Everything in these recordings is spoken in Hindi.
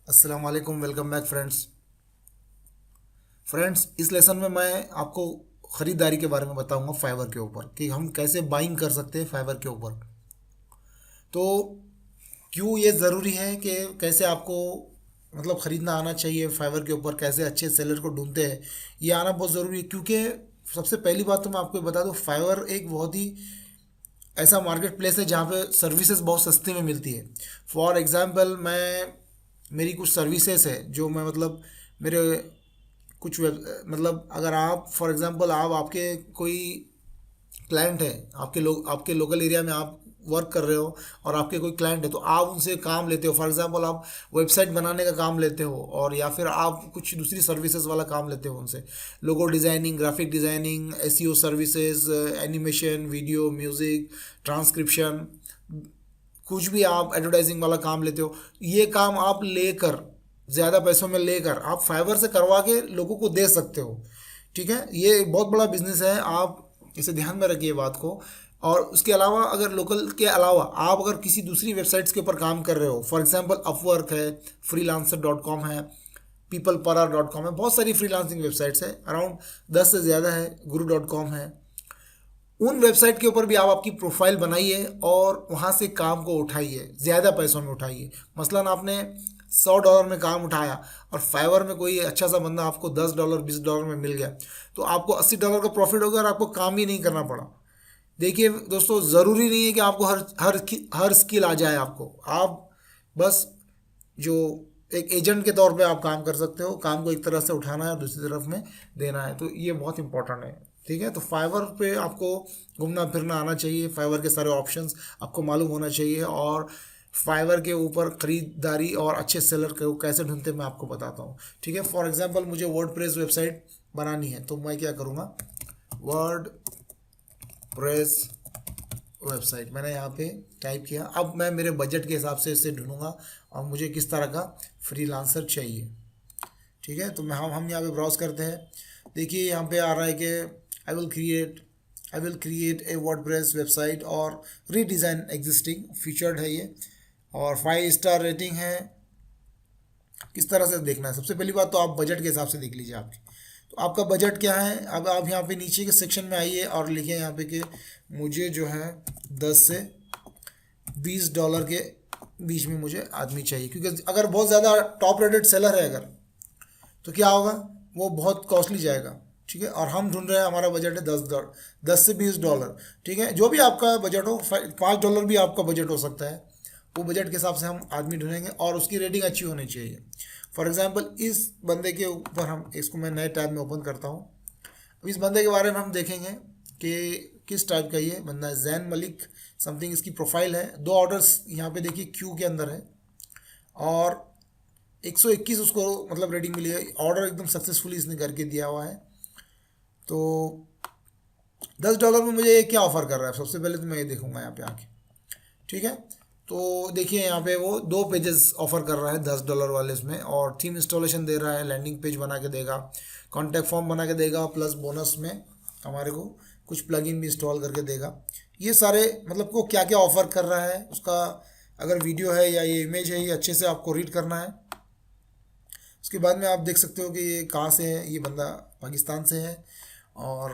अस्सलाम वालेकुम। वेलकम बैक फ्रेंड्स, इस लेसन में मैं आपको ख़रीदारी के बारे में बताऊंगा फाइवर के ऊपर कि हम कैसे बाइंग कर सकते हैं फाइवर के ऊपर। तो क्यों ये ज़रूरी है कि कैसे आपको मतलब ख़रीदना आना चाहिए फाइवर के ऊपर, कैसे अच्छे सेलर को ढूंढते हैं, ये आना बहुत ज़रूरी है। क्योंकि सबसे पहली बात तो मैं आपको बता दूं, फाइवर एक बहुत ही ऐसा मार्केट प्लेस है जहाँ पे सर्विसेज बहुत सस्ते में मिलती है। फॉर एग्ज़ाम्पल, मैं मेरी कुछ सर्विसेज है जो मैं मतलब मेरे कुछ वेब मतलब अगर आप फॉर एग्जांपल आप आपके कोई क्लाइंट है, आपके लोकल एरिया में आप वर्क कर रहे हो और आपके कोई क्लाइंट है, तो आप उनसे काम लेते हो। फॉर एग्जांपल आप वेबसाइट बनाने का काम लेते हो, और या फिर आप कुछ दूसरी सर्विसेज वाला काम लेते हो उनसे, logo designing, graphic designing, SEO services, animation, video, music, transcription, कुछ भी आप एडवर्टाइजिंग वाला काम लेते हो। ये काम आप लेकर, ज़्यादा पैसों में लेकर आप फाइवर से करवा के लोगों को दे सकते हो। ठीक है, ये बहुत बड़ा बिजनेस है, आप इसे ध्यान में रखिए बात को। और उसके अलावा अगर लोकल के अलावा आप अगर किसी दूसरी वेबसाइट्स के ऊपर काम कर रहे हो, फॉर एग्जांपल अपवर्क है, freelancer.com है, peoplepara.com है, बहुत सारी फ्रीलांसिंग वेबसाइट्स है, अराउंड 10 से ज़्यादा है, guru.com है। उन वेबसाइट के ऊपर भी आप आपकी प्रोफाइल बनाइए और वहाँ से काम को उठाइए, ज़्यादा पैसों में उठाइए। मसलन आपने $100 में काम उठाया और फाइवर में कोई अच्छा सा बंदा आपको $10 $20 में मिल गया, तो आपको $80 का प्रॉफिट हो गया और आपको काम ही नहीं करना पड़ा। देखिए दोस्तों, ज़रूरी नहीं है कि आपको हर स्किल आ जाए आपको। आप बस जो एक एजेंट के तौर पे आप काम कर सकते हो, काम को एक तरफ से उठाना है और दूसरी तरफ में देना है, तो ये बहुत इंपॉर्टेंट है। ठीक है, तो फाइवर पे आपको घूमना फिरना आना चाहिए, फाइवर के सारे ऑप्शंस आपको मालूम होना चाहिए, और फाइवर के ऊपर ख़रीदारी और अच्छे सेलर को कैसे ढूंढते मैं आपको बताता हूँ। ठीक है, फॉर एग्जांपल मुझे वर्डप्रेस वेबसाइट बनानी है, तो मैं क्या करूँगा, वर्डप्रेस वेबसाइट मैंने यहाँ पे टाइप किया। अब मैं मेरे बजट के हिसाब से इसे ढूंढूंगा और मुझे किस तरह का फ्रीलांसर चाहिए। ठीक है, तो हम यहाँ पे ब्राउज करते हैं। देखिए यहाँ पे आ रहा है कि I will create a WordPress website और रीडिज़ाइन एग्जिस्टिंग, फीचर्ड है ये, और 5 स्टार रेटिंग है। किस तरह से देखना है, सबसे पहली बात तो आप बजट के हिसाब से देख लीजिए आपकी, तो आपका बजट क्या है। अब आप यहाँ पे नीचे के सेक्शन में आइए और लिखिए यहाँ पे कि मुझे जो है 10 से $20 के बीच में मुझे आदमी चाहिए। क्योंकि अगर बहुत ज़्यादा टॉप रेटेड सेलर है अगर, तो क्या होगा, वो बहुत कॉस्टली जाएगा। ठीक है, और हम ढूंढ रहे हैं, हमारा बजट है $10 से $20। ठीक है, जो भी आपका बजट हो, $5 भी आपका बजट हो सकता है, वो बजट के हिसाब से हम आदमी ढूंढेंगे और उसकी रेटिंग अच्छी होनी चाहिए। फॉर एग्जांपल इस बंदे के ऊपर, हम इसको मैं नए टैब में ओपन करता हूँ। अब इस बंदे के बारे में हम देखेंगे कि किस टाइप का ये बंदा है। जैन मलिक समथिंग इसकी प्रोफाइल है। 2 ऑर्डर्स यहाँ पे देखिए क्यू के अंदर है, और 121 उसको मतलब रेटिंग मिली है। ऑर्डर एकदम सक्सेसफुली इसने करके दिया हुआ है। तो $10 में मुझे ये क्या ऑफ़र कर रहा है, सबसे पहले तो मैं ये देखूंगा यहाँ पे आके। ठीक है, तो देखिए यहाँ पे वो 2 पेजेस ऑफर कर रहा है $10 वाले इसमें, और थीम इंस्टॉलेशन दे रहा है, लैंडिंग पेज बना के देगा, कॉन्टैक्ट फॉर्म बना के देगा, प्लस बोनस में हमारे को कुछ प्लगइन भी इंस्टॉल करके देगा। ये सारे मतलब को क्या क्या ऑफर कर रहा है, उसका अगर वीडियो है या ये इमेज है, ये अच्छे से आपको रीड करना है। उसके बाद में आप देख सकते हो कि ये कहाँ से है, ये बंदा पाकिस्तान से है। और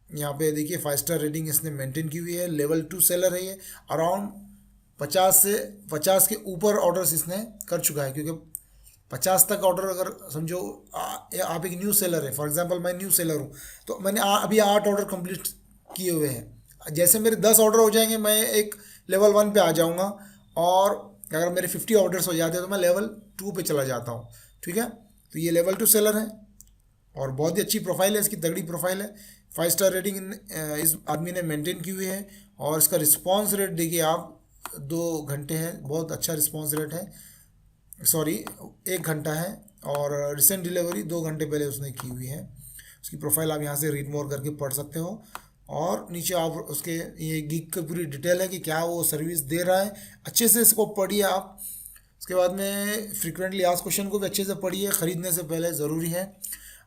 यहाँ पे देखिए 5 स्टार रेटिंग इसने मेंटेन की हुई है, लेवल 2 सेलर है ये। अराउंड 50 के ऊपर ऑर्डर्स इसने कर चुका है, क्योंकि 50 तक ऑर्डर अगर समझो, आप एक न्यू सेलर है, फॉर एग्जांपल मैं न्यू सेलर हूँ, तो मैंने अभी 8 ऑर्डर कंप्लीट किए हुए हैं। जैसे मेरे 10 ऑर्डर हो जाएंगे, मैं एक लेवल 1 पे आ जाऊँगा, और अगर मेरे 50 ऑर्डर्स हो जाते हैं तो मैं लेवल 2 पे चला जाता हूँ। ठीक है, तो ये लेवल 2 सेलर है और बहुत ही अच्छी प्रोफाइल है, इसकी तगड़ी प्रोफाइल है। 5 स्टार रेटिंग इस आदमी ने मेंटेन की हुई है, और इसका रिस्पॉन्स रेट देखिए आप, 2 घंटे है, बहुत अच्छा रिस्पॉन्स रेट है। सॉरी, 1 घंटा है, और रिसेंट डिलीवरी 2 घंटे पहले उसने की हुई है। उसकी प्रोफाइल आप यहाँ से रीड मोर करके पढ़ सकते हो, और नीचे आप उसके ये गिग की पूरी डिटेल है कि क्या वो सर्विस दे रहा है, अच्छे से इसको पढ़िए आप। उसके बाद में फ्रिक्वेंटली आस्क्ड क्वेश्चन को भी अच्छे से पढ़िए, ख़रीदने से पहले ज़रूरी है।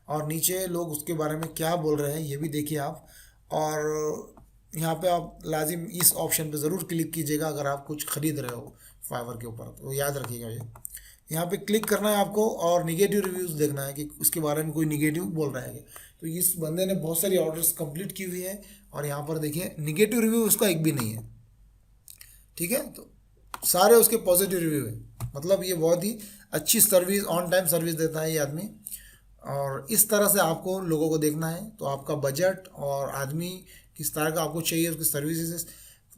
और नीचे लोग उसके बारे में क्या बोल रहे हैं ये भी देखिए आप। और यहाँ पे आप लाजिम इस ऑप्शन पे ज़रूर क्लिक कीजिएगा अगर आप कुछ ख़रीद रहे हो फाइवर के ऊपर, तो याद रखिएगा ये। यहाँ पे क्लिक करना है आपको और निगेटिव रिव्यूज़ देखना है कि उसके बारे में कोई निगेटिव बोल रहा है क्या। तो इस बंदे ने बहुत सारी ऑर्डर्स कंप्लीट की हुई है और यहाँ पर देखिए निगेटिव रिव्यू उसका एक भी नहीं है। ठीक है, तो सारे उसके पॉजिटिव रिव्यू है, मतलब ये बहुत ही अच्छी सर्विस, ऑन टाइम सर्विस देता है ये आदमी। और इस तरह से आपको लोगों को देखना है। तो आपका बजट और आदमी किस तरह का आपको चाहिए, उसकी सर्विसेज।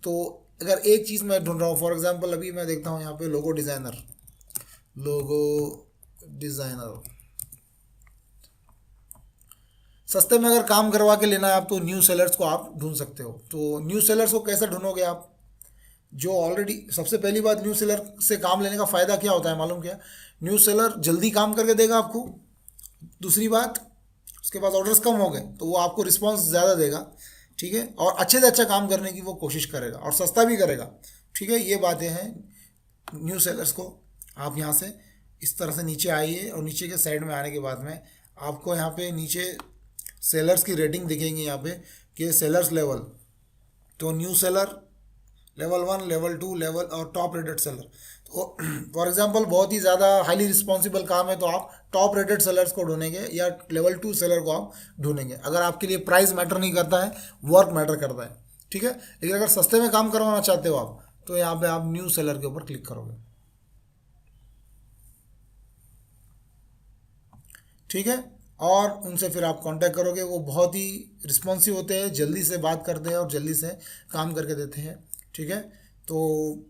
तो अगर एक चीज़ मैं ढूंढ रहा हूँ, फॉर एग्जांपल अभी मैं देखता हूँ यहाँ पे लोगो डिज़ाइनर, सस्ते में अगर काम करवा के लेना है आप, तो न्यू सेलर्स को आप ढूंढ सकते हो। तो न्यू सेलर्स को कैसे ढूंढोगे आप, जो ऑलरेडी, सबसे पहली बात, न्यू सेलर से काम लेने का फ़ायदा क्या होता है मालूम क्या? न्यू सेलर जल्दी काम करके देगा आपको। दूसरी बात, उसके पास ऑर्डर्स कम हो गए तो वो आपको रिस्पांस ज़्यादा देगा। ठीक है, और अच्छे से अच्छा काम करने की वो कोशिश करेगा और सस्ता भी करेगा। ठीक है, ये बातें हैं न्यू सेलर्स को। आप यहाँ से इस तरह से नीचे आइए और नीचे के साइड में आने के बाद में आपको यहाँ पे नीचे सेलर्स की रेटिंग दिखेंगी यहाँ पे कि सेलर्स लेवल। तो new seller level 1, level 2, level और टॉप रेटेड सेलर। तो फॉर एग्जांपल बहुत ही ज़्यादा हाईली रिस्पॉन्सिबल काम है तो आप टॉप रेटेड सेलर्स को ढूंढेंगे या लेवल 2 सेलर को आप ढूंढेंगे। अगर आपके लिए प्राइस मैटर नहीं करता है, वर्क मैटर करता है। ठीक है, लेकिन अगर सस्ते में काम करवाना चाहते हो आप, तो यहाँ पे आप न्यू सेलर के ऊपर क्लिक करोगे। ठीक है, और उनसे फिर आप कांटेक्ट करोगे। वो बहुत ही रिस्पॉन्सिव होते हैं, जल्दी से बात करते हैं और जल्दी से काम करके देते हैं। ठीक है, तो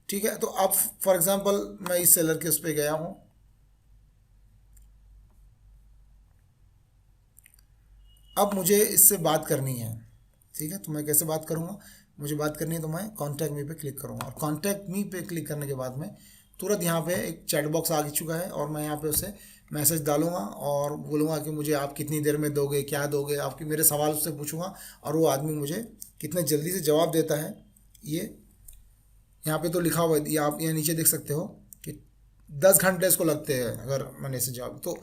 ठीक है, तो अब फॉर एग्जांपल मैं इस सेलर के उस पर गया हूँ। अब मुझे इससे बात करनी है। ठीक है, तो मैं कैसे बात करूँगा, मुझे बात करनी है तो मैं कॉन्टैक्ट मी पे क्लिक करूँगा और कॉन्टैक्ट मी पे क्लिक करने के बाद में तुरंत यहाँ पे एक चैट बॉक्स आ चुका है और मैं यहाँ पे उसे मैसेज डालूंगा और बोलूँगा कि मुझे आप कितनी देर में दोगे, क्या दोगे, आपके मेरे सवाल उससे पूछूंगा और वो आदमी मुझे कितने जल्दी से जवाब देता है। ये यहाँ पे तो लिखा हुआ है, ये आप यहाँ नीचे देख सकते हो कि 10 घंटे इसको लगते हैं अगर मैंने इसे जवाब। तो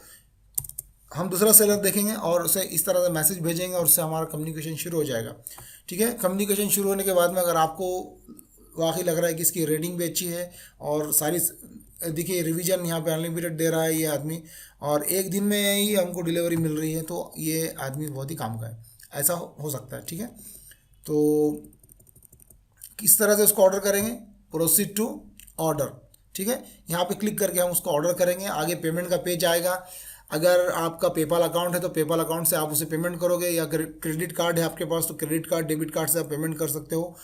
हम दूसरा सेलर देखेंगे और उसे इस तरह से मैसेज भेजेंगे और उससे हमारा कम्युनिकेशन शुरू हो जाएगा। ठीक है, कम्युनिकेशन शुरू होने के बाद में अगर आपको वाकई लग रहा है कि इसकी रेटिंग भी अच्छी है और सारी, देखिए रिवीजन यहाँ पे अनलिमिटेड दे रहा है ये आदमी और एक दिन में ही हमको डिलीवरी मिल रही है, तो ये आदमी बहुत ही काम का है, ऐसा हो सकता है। ठीक है, तो किस तरह से उसको ऑर्डर करेंगे, प्रोसीड टू ऑर्डर। ठीक है, यहाँ पे क्लिक करके हम उसको ऑर्डर करेंगे। आगे पेमेंट का पेज आएगा। अगर आपका पेपाल अकाउंट है तो पेपाल अकाउंट से आप उसे पेमेंट करोगे, या क्रेडिट कार्ड है आपके पास तो क्रेडिट कार्ड, डेबिट कार्ड से आप पेमेंट कर सकते हो।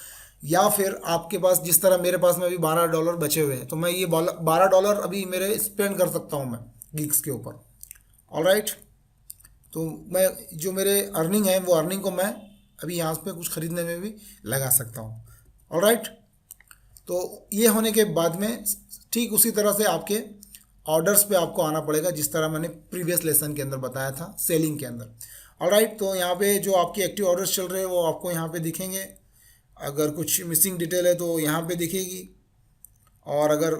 या फिर आपके पास, जिस तरह मेरे पास में अभी $12 बचे हुए हैं तो मैं ये $12 अभी मेरे स्पेंड कर सकता हूँ मैं गिग्स के ऊपर। ऑलराइट, तो मैं जो मेरे अर्निंग है वो अर्निंग को मैं अभी यहाँ पे कुछ ख़रीदने में भी लगा सकता हूँ। ऑलराइट, तो ये होने के बाद में ठीक उसी तरह से आपके ऑर्डर्स पे आपको आना पड़ेगा, जिस तरह मैंने प्रीवियस लेसन के अंदर बताया था सेलिंग के अंदर। ऑलराइट, तो यहाँ पे जो आपके एक्टिव ऑर्डर्स चल रहे हैं वो आपको यहाँ पे दिखेंगे। अगर कुछ मिसिंग डिटेल है तो यहाँ पे दिखेगी, और अगर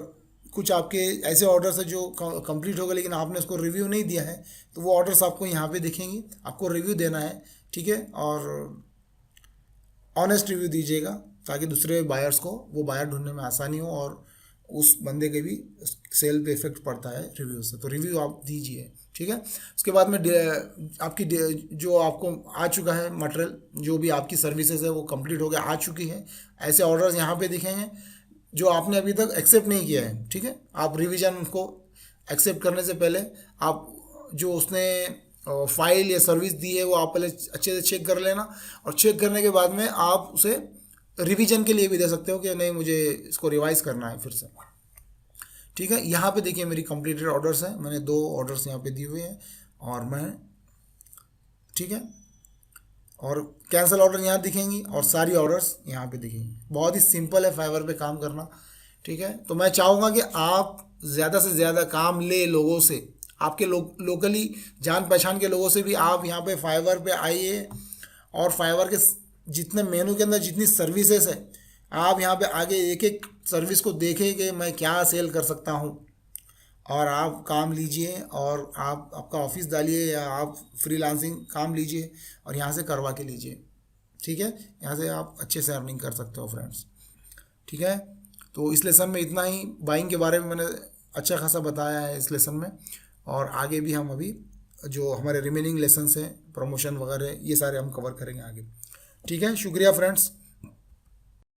कुछ आपके ऐसे ऑर्डर्स है जो कंप्लीट हो गए लेकिन आपने उसको रिव्यू नहीं दिया है तो वो ऑर्डर्स आपको यहाँ पे दिखेंगी। आपको रिव्यू देना है। ठीक है, और ऑनेस्ट रिव्यू दीजिएगा ताकि दूसरे बायर्स को वो बायर ढूंढने में आसानी हो और उस बंदे के भी सेल पे इफेक्ट पड़ता है रिव्यू से, तो रिव्यू आप दीजिए। ठीक है, उसके बाद में आपकी जो आपको आ चुका है मटेरियल, जो भी आपकी सर्विसेज है वो कंप्लीट हो गया, आ चुकी है। ऐसे ऑर्डर्स यहाँ पे दिखेंगे जो आपने अभी तक एक्सेप्ट नहीं किया है। ठीक है, आप रिवीजन को एक्सेप्ट करने से पहले आप जो उसने फाइल या सर्विस दी है वो आप पहले अच्छे से चेक कर लेना, और चेक करने के बाद में आप उसे रिवीजन के लिए भी दे सकते हो कि नहीं मुझे इसको रिवाइज करना है फिर से। ठीक है, यहाँ पे देखिए मेरी कंप्लीटेड ऑर्डर्स हैं, मैंने 2 ऑर्डर्स यहाँ पे दिए हुए हैं और मैं, ठीक है, और कैंसिल ऑर्डर यहाँ दिखेंगी और सारी ऑर्डर्स यहाँ पे दिखेंगी। बहुत ही सिंपल है फाइवर पे काम करना। ठीक है, तो मैं चाहूँगा कि आप ज़्यादा से ज़्यादा काम ले लोगों से, आपके लोकली जान पहचान के लोगों से भी आप यहाँ पे फाइवर पे आइए और फाइवर के जितने मेनू के अंदर जितनी सर्विसेज है आप यहाँ पे आगे एक एक सर्विस को देखें कि मैं क्या सेल कर सकता हूँ, और आप काम लीजिए और आप आपका ऑफिस डालिए या आप फ्रीलांसिंग काम लीजिए और यहाँ से करवा के लीजिए। ठीक है, यहाँ से आप अच्छे से अर्निंग कर सकते हो फ्रेंड्स। ठीक है, तो इस लेसन में इतना ही। बाइंग के बारे में मैंने अच्छा खासा बताया है इस लेसन में, और आगे भी हम अभी जो हमारे रिमेनिंग लेसन्स हैं प्रमोशन वगैरह ये सारे हम कवर करेंगे आगे। ठीक है, शुक्रिया फ्रेंड्स।